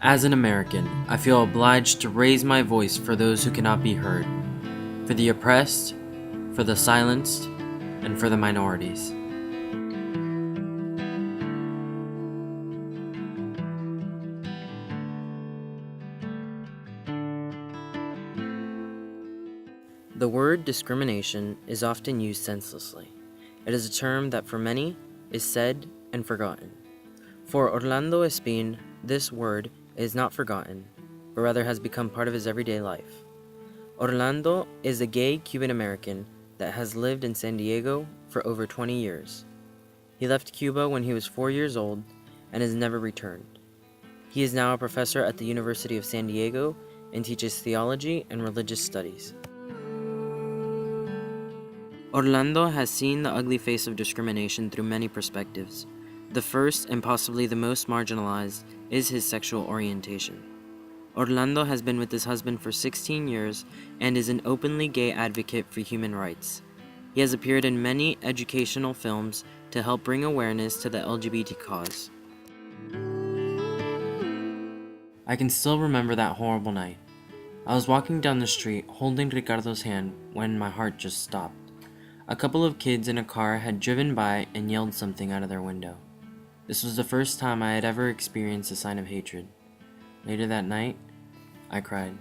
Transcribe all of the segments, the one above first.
As an American, I feel obliged to raise my voice for those who cannot be heard, for the oppressed, for the silenced, and for the minorities. The word discrimination is often used senselessly. It is a term that for many is said and forgotten. For Orlando Espin, this word is not forgotten, but rather has become part of his everyday life. Orlando is a gay Cuban American that has lived in San Diego for over 20 years. He left Cuba when he was 4 years old and has never returned. He is now a professor at the University of San Diego and teaches theology and religious studies. Orlando has seen the ugly face of discrimination through many perspectives. The first, and possibly the most marginalized, is his sexual orientation. Orlando has been with his husband for 16 years and is an openly gay advocate for human rights. He has appeared in many educational films to help bring awareness to the LGBT cause. I can still remember that horrible night. I was walking down the street holding Ricardo's hand when my heart just stopped. A couple of kids in a car had driven by and yelled something out of their window. This was the first time I had ever experienced a sign of hatred. Later that night, I cried.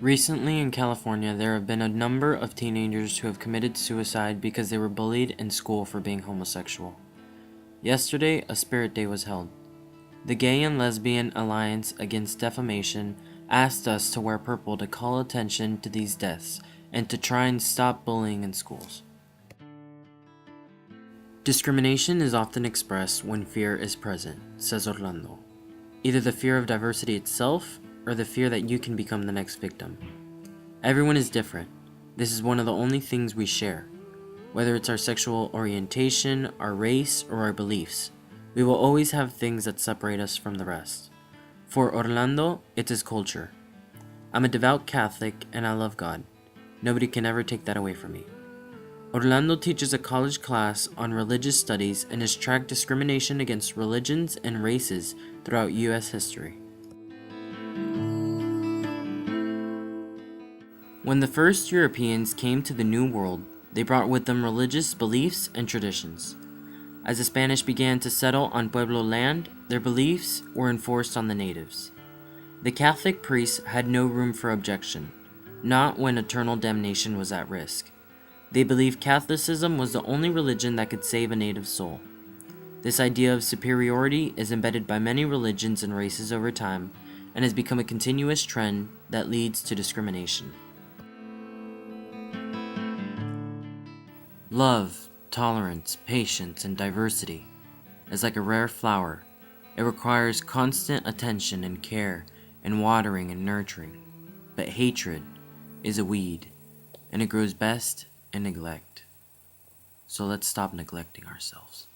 Recently in California, there have been a number of teenagers who have committed suicide because they were bullied in school for being homosexual. Yesterday, a spirit day was held. The Gay and Lesbian Alliance Against Defamation asked us to wear purple to call attention to these deaths and to try and stop bullying in schools. Discrimination is often expressed when fear is present, says Orlando. Either the fear of diversity itself or the fear that you can become the next victim. Everyone is different. This is one of the only things we share. Whether it's our sexual orientation, our race, or our beliefs, we will always have things that separate us from the rest. For Orlando, it's his culture. I'm a devout Catholic and I love God. Nobody can ever take that away from me. Orlando teaches a college class on religious studies and has tracked discrimination against religions and races throughout U.S. history. When the first Europeans came to the New World, they brought with them religious beliefs and traditions. As the Spanish began to settle on Pueblo land, their beliefs were enforced on the natives. The Catholic priests had no room for objection, not when eternal damnation was at risk. They believed Catholicism was the only religion that could save a native soul. This idea of superiority is embedded by many religions and races over time and has become a continuous trend that leads to discrimination. Love, tolerance, patience, and diversity is like a rare flower. It requires constant attention and care and watering and nurturing. But hatred is a weed, and it grows best in neglect. So let's stop neglecting ourselves.